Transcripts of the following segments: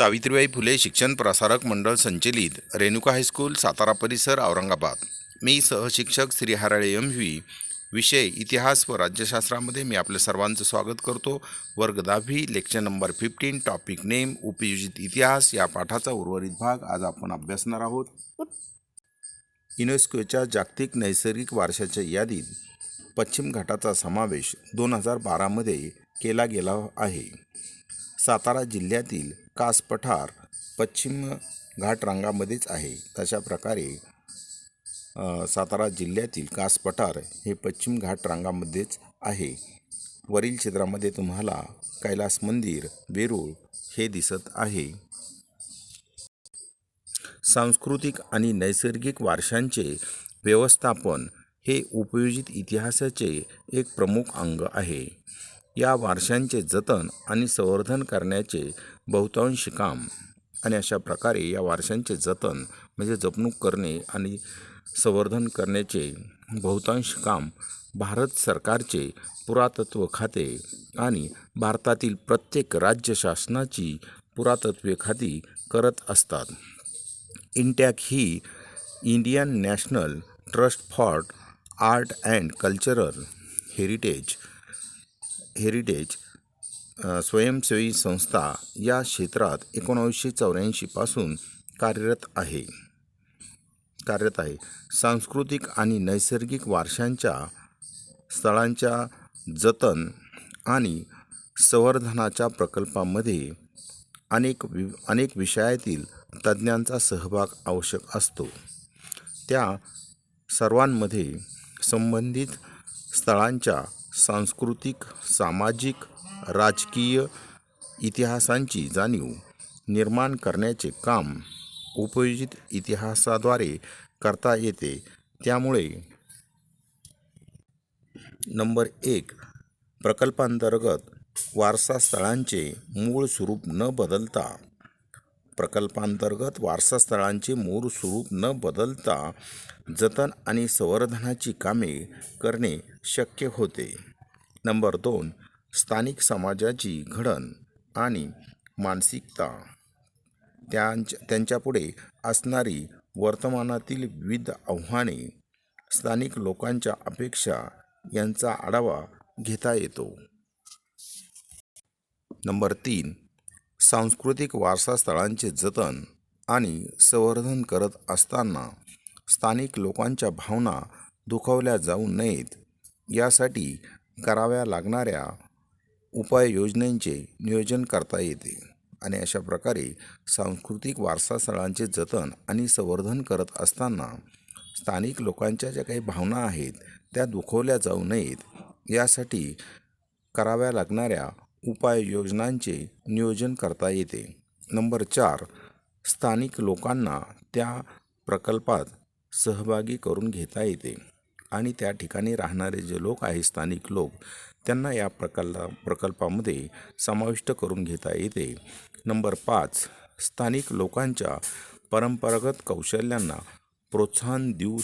सावित्रीबाई फुले शिक्षण प्रसारक मंडळ संचलित रेणुका हायस्कूल सातारा परिसर औरंगाबाद। मी सहशिक्षक श्री हराळे MV। विषय इतिहास व राज्यशास्त्रामध्ये मी आपल्या सर्वांचं स्वागत करतो। वर्ग 10वी लेक्चर नंबर 15 टॉपिक नेम उपयोजित इतिहास या पाठाचा उर्वरित भाग आज आपण अभ्यासणार आहोत। युनेस्कोच्या जागतिक नैसर्गिक वारशाच्या यादीत पश्चिम घाटाचा समावेश 2012 मध्ये केला गेला आहे। सातारा जिल्ह्यातील कास पठार पश्चिम घाट रांगामध्येच आहे। तशा प्रकारे सातारा जिल्ह्यातील कास पठार हे पश्चिम घाट रांगामध्येच आहे। वरील चित्रामध्ये तुम्हाला कैलास मंदिर वेरूळ हे दिसत आहे। सांस्कृतिक आणि नैसर्गिक वारशांचे व्यवस्थापन हे उपयोजित इतिहासाचे एक प्रमुख अंग आहे। या वारशांचे जतन आणि संवर्धन करण्याचे बहुतांश काम आणि अशा प्रकारे या वारशांचे जतन म्हणजे जपणूक करणे आणि संवर्धन करण्याचे बहुतांश काम भारत सरकारचे पुरातत्व खाते आणि भारतातील प्रत्येक राज्य शासनाची पुरातत्व खाती करत असतात। इंटॅक ही Indian National Trust for Art and Cultural Heritage स्वयंसेवी संस्था या क्षेत्रात 1984 पासून कार्यरत आहे। सांस्कृतिक आणि नैसर्गिक वारशांच्या स्थळांच्या जतन आणि संवर्धनाच्या प्रकल्पामध्ये अनेक विषयातील तज्ज्ञांचा सहभाग आवश्यक असतो। त्या सर्वांमध्ये संबंधित स्थळांच्या सांस्कृतिक, सामाजिक, राजकीय इतिहासांची जाणीव निर्माण करण्याचे काम उपयोजित इतिहासाद्वारे करता येते। त्यामुळे नंबर 1 प्रकल्पांतर्गत वारसा स्थळांचे मूळ स्वरूप न बदलता जतन आणि संवर्धनाची कामे करणे शक्य होते। नंबर 2 स्थानिक समाजाची घडण आणि मानसिकता, त्यांच्यापुढे असणारी वर्तमानातील विविध आव्हाने, स्थानिक लोकांच्या अपेक्षा यांचा आढावा घेता येतो। नंबर 3 सांस्कृतिक वारसा स्थळांचे जतन आणि संवर्धन करत असताना स्थानिक लोकांच्या भावना दुखावल्या जाऊ नयेत यासाठी कराव्या लागणाऱ्या उपाययोजनांचे नियोजन करता येते। आणि अशा प्रकारे सांस्कृतिक वारसा स्थळांचे जतन आणि संवर्धन करत असताना स्थानिक लोकांच्या ज्या काही भावना आहेत त्या दुखावल्या जाऊ नयेत यासाठी कराव्या लागणाऱ्या उपाययोजनांचे नियोजन करता येते। नंबर 4 स्थानिक लोकांना त्या प्रकल्पात सहभागी करून घेता येते आणि त्या ठिकाणी राहणारे जे लोक आहेत स्थानिक लोक त्यांना या प्रकल्पामध्ये समाविष्ट करून घेता येते। नंबर 5 स्थानिक लोकांच्या परंपरागत कौशल्यांना प्रोत्साहन देऊ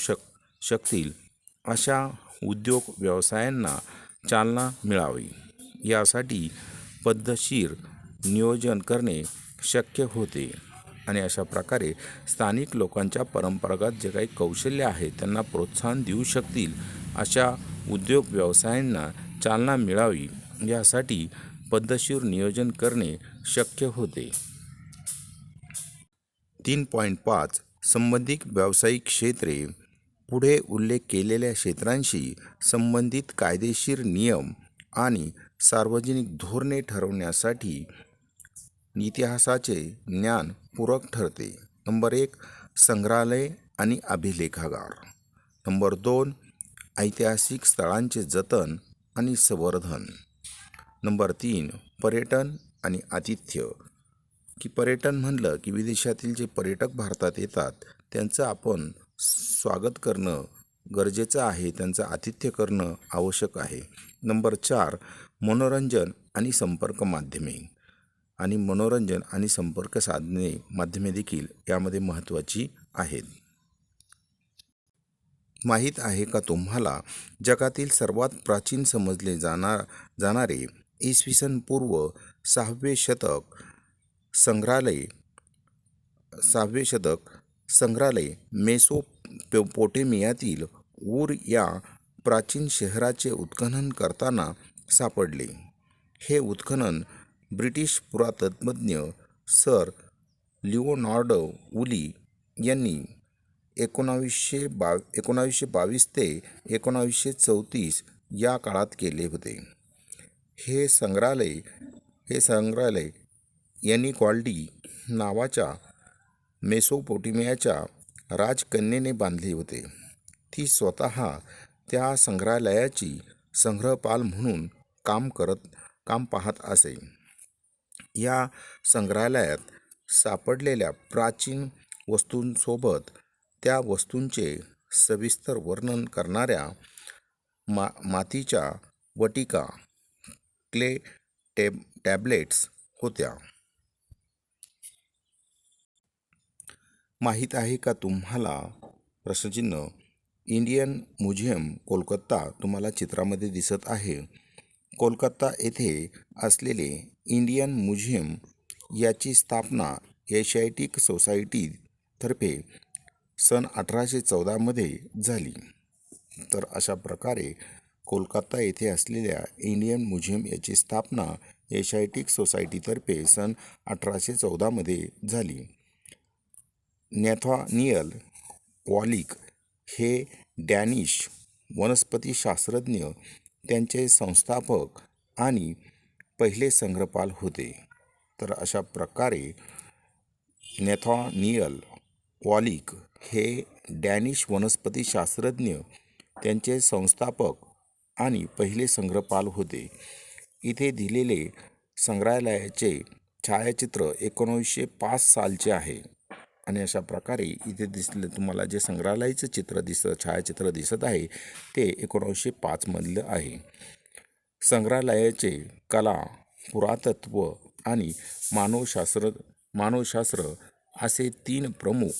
शकतील अशा उद्योग व्यवसायांना चालना मिळावी यासाठी पद्धतशीर नियोजन करणे शक्य होते। आणि अशा प्रकारे स्थानिक लोकांच्या परंपरागत जे काही कौशल्य आहेत त्यांना प्रोत्साहन देऊ शकतील अशा उद्योग व्यवसायांना चालना मिळावी यासाठी पद्धतशीर नियोजन करणे शक्य होते। 3.5 संबंधित व्यावसायिक क्षेत्रे पुढे उल्लेख केलेल्या क्षेत्रांशी संबंधित कायदेशीर नियम आणि सार्वजनिक धोरणे ठरवण्यासाठी इतिहासाचे ज्ञान पूरक ठरते। नंबर 1 संग्रहालय आणि अभिलेखागार। नंबर 2 ऐतिहासिक स्थळांचे जतन आणि संवर्धन। नंबर 3 पर्यटन आणि आतिथ्य, की पर्यटन म्हणलं की विदेशातील जे पर्यटक भारतात येतात त्यांचं आपण स्वागत करणं गरजेचं आहे, त्यांचं आतिथ्य करणं आवश्यक आहे। नंबर 4 मनोरंजन आणि संपर्क माध्यमे, आणि मनोरंजन आणि संपर्क साधने माध्यमे देखील यामध्ये महत्त्वाची आहेत। माहीत आहे का तुम्हाला जगातील सर्वात प्राचीन समजले जाणारे इसवी सन पूर्व 6वे शतक संग्रहालय 6वे शतक संग्रहालय मेसोपोटेमियातील ऊर या प्राचीन शहराचे उत्खनन करताना सापडले. हे उत्खनन ब्रिटिश पुरातत्त्वज्ञ सर लिओनार्डो वुली यांनी 1922 ते 1934 या काळात केले होते. हे संग्रहालय एनिक्वाल्डी नावाच्या मेसोपोटेमियाच्या राजकन्येने बांधले होते. ती स्वतः त्या संग्रहालयाची संग्रहपाल म्हणून काम पाहत असे. या संग्रहालयात सापडलेल्या प्राचीन वस्तूंसोबत त्या वस्तूंचे सविस्तर वर्णन करणाऱ्या मातीच्या वटिका क्ले टॅब्लेट्स होत्या. माहीत आहे का तुम्हाला? प्रश्नचिन्ह. इंडियन म्युझियम कोलकाता तुम्हाला चित्रामध्ये दिसत आहे. कोलकाता येथे असलेले इंडियन म्युझियम याची स्थापना एशियाटिक सोसायटीतर्फे सन 1814 मध्ये झाली. तर अशा प्रकारे कोलकाता येथे असलेल्या इंडियन म्युझियम याची स्थापना एशियाटिक सोसायटीतर्फे सन 1814 मध्ये झाली. नॅथानियल वॉलिक हे डॅनिश वनस्पतिशास्त्रज्ञ, त्यांचे संस्थापक आणि पहिले संग्रहपाल होते. तर अशा प्रकारे नॅथानियल वॉलिक हे डॅनिश वनस्पतिशास्त्रज्ञ, त्यांचे संस्थापक आणि पहिले संग्रहपाल होते. इथे दिलेले संग्रहालयाचे छायाचित्र 1905 सालचे आहे. आणि अशा प्रकारे इथे तुम्हाला जे संग्रहालयाचं छायाचित्र दिसत आहे ते 1905 मधलं आहे. संग्रहालयाचे कला, पुरातत्व आणि मानवशास्त्र असे 3 प्रमुख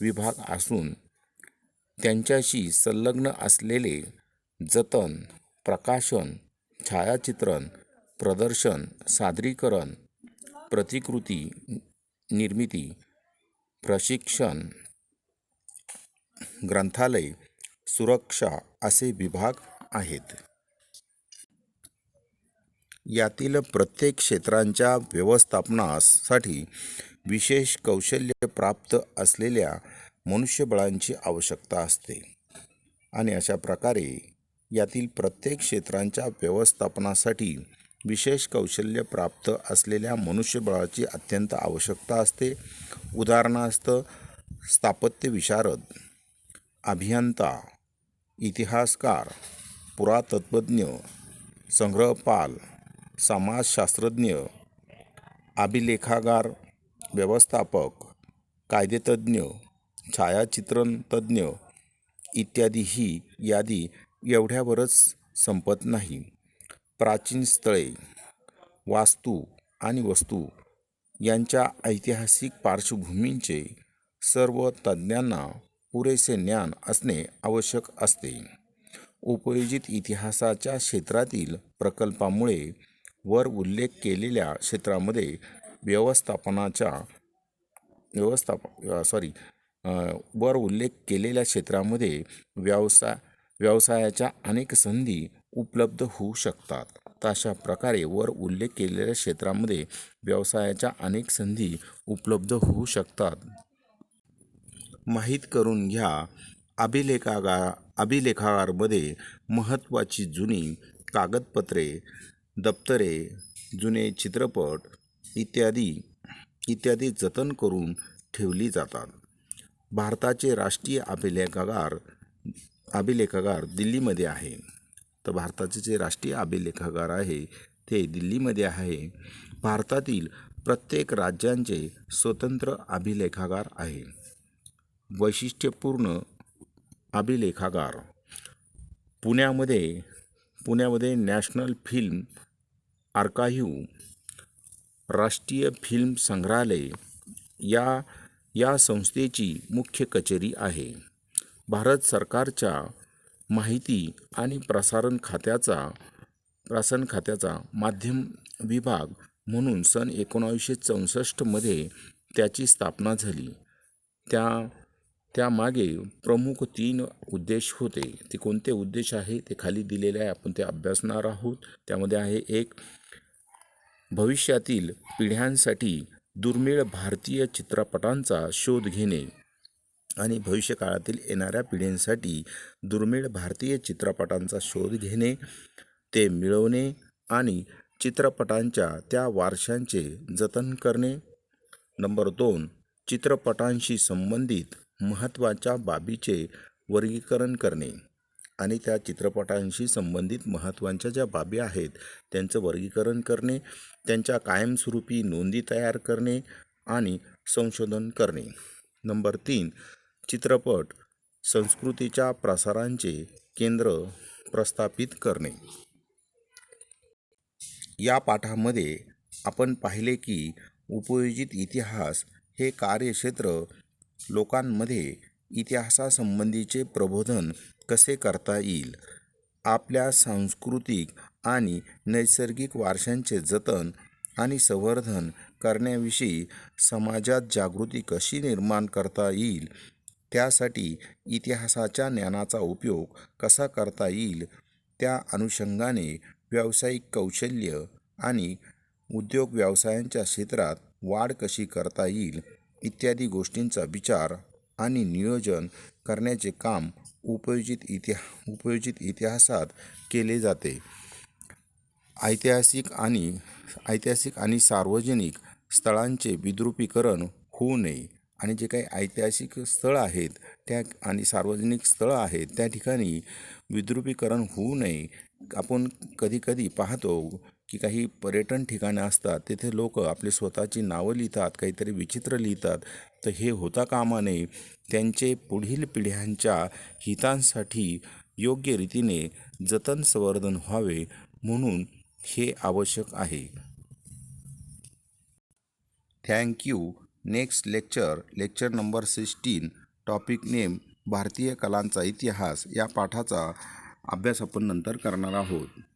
विभाग असून त्यांच्याशी संलग्न असलेले जतन, प्रकाशन, छायाचित्रण, प्रदर्शन, सादरीकरण, प्रतिकृती निर्मिती, प्रशिक्षण, ग्रंथालय, सुरक्षा असे विभाग आहेत. यातील प्रत्येक क्षेत्रांच्या व्यवस्थापनासाठी विशेष कौशल्य प्राप्त असलेल्या मनुष्यबळाची आवश्यकता असते. आणि अशा प्रकारे यातील प्रत्येक क्षेत्रांच्या व्यवस्थापनासाठी विशेष कौशल्य प्राप्त असलेल्या मनुष्यबळाची अत्यंत आवश्यकता असते. उदाहरणार्थ स्थापत्य विशारद, अभियंता, इतिहासकार, पुरातत्त्वज्ञ, संग्रहपाल, समाजशास्त्रज्ञ, अभिलेखागार, व्यवस्थापक, कायदेतज्ञ, छायाचित्रण तज्ज्ञ इत्यादी. ही यादी एवढ्यावरच संपत नाही. प्राचीन स्थळे, वास्तू आणि वस्तू यांच्या ऐतिहासिक पार्श्वभूमीचे सर्व तज्ज्ञांना पुरेसे ज्ञान असणे आवश्यक असते. उपयोजित इतिहासाच्या क्षेत्रातील प्रकल्पामुळे वर उल्लेख केलेल्या क्षेत्रामध्ये व्यवसायाच्या अनेक संधी उपलब्ध होऊ शकतात. तर अशा प्रकारे वर उल्लेख केलेल्या क्षेत्रामध्ये व्यवसायाच्या अनेक संधी उपलब्ध होऊ शकतात. माहीत करून घ्या. अभिलेखागारमध्ये महत्त्वाची जुनी कागदपत्रे, दप्तरे, जुने चित्रपट इत्यादी जतन करून ठेवली जातात. भारताचे राष्ट्रीय अभिलेखागार दिल्लीमध्ये आहे. तर भारताचे जे राष्ट्रीय अभिलेखागार आहे ते दिल्लीमध्ये आहे. भारतातील प्रत्येक राज्यांचे स्वतंत्र अभिलेखागार आहे. वैशिष्ट्यपूर्ण अभिलेखागार पुण्यामध्ये नॅशनल फिल्म आर्काइव्ह, राष्ट्रीय फिल्म संग्रहालय या संस्थेची मुख्य कचेरी आहे. भारत सरकारच्या माहिती आणि प्रसारण खात्याचा माध्यम विभाग म्हणून सन 1964मध्ये त्याची स्थापना झाली. त्यामागे प्रमुख 3 उद्देश होते. ते कोणते उद्देश आहे ते खाली दिलेले आहे, आपण ते अभ्यासणार आहोत. त्यामध्ये आहे 1, भविष्यातील पिढ्यांसाठी दुर्मिळ भारतीय चित्रपटांचा शोध घेणे आणि भविष्यकाळातील येणाऱ्या पिढींसाठी दुर्मिळ भारतीय चित्रपटांचा शोध घेणे, ते मिळवणे आणि चित्रपटांच्या त्या वारशांचे जतन करणे. नंबर 2, चित्रपटांशी संबंधित महत्त्वाच्या बाबीचे वर्गीकरण करणे आणि त्या चित्रपटांशी संबंधित महत्त्वाच्या ज्या बाबी आहेत त्यांचं वर्गीकरण करणे, त्यांच्या कायमस्वरूपी नोंदी तयार करणे आणि संशोधन करणे. नंबर 3, चित्रपट संस्कृतीच्या प्रसारांचे केंद्र प्रस्थापित करणे. या पाठामध्ये आपण पाहिले की उपयोजित इतिहास हे कार्यक्षेत्र लोकांमध्ये इतिहासासंबंधीचे प्रबोधन कसे करता येईल, आपल्या सांस्कृतिक आणि नैसर्गिक वारशांचे जतन आणि संवर्धन करण्याविषयी समाजात जागृती कशी निर्माण करता येईल, त्यासाठी इतिहासाच्या ज्ञानाचा उपयोग कसा करता येईल, त्या अनुषंगाने व्यावसायिक कौशल्य आणि उद्योग व्यवसायांच्या क्षेत्रात वाढ कशी करता येईल इत्यादी गोष्टींचा विचार आणि नियोजन करण्याचे काम उपयोजित इतिहासात केले जाते. ऐतिहासिक आणि सार्वजनिक स्थळांचे विद्रुपीकरण होऊ नये आणि जे काही ऐतिहासिक स्थळं आहेत त्या आणि सार्वजनिक स्थळं आहेत त्या ठिकाणी विद्रुपीकरण होऊ नये. आपण कधी पाहतो की काही पर्यटन ठिकाणे असतात, तिथे लोक आपली स्वतःची नावं लिहितात, काहीतरी विचित्र लिहितात. तर हे होता कामा नये. त्यांचे पुढील पिढ्यांच्या हितांसाठी योग्य रीतीने जतन संवर्धन व्हावे म्हणून हे आवश्यक आहे. Thank you. Next lecture number 16, topic name भारतीय कलांचा इतिहास, या पाठाचा अभ्यास आपण नंतर करणार आहोत.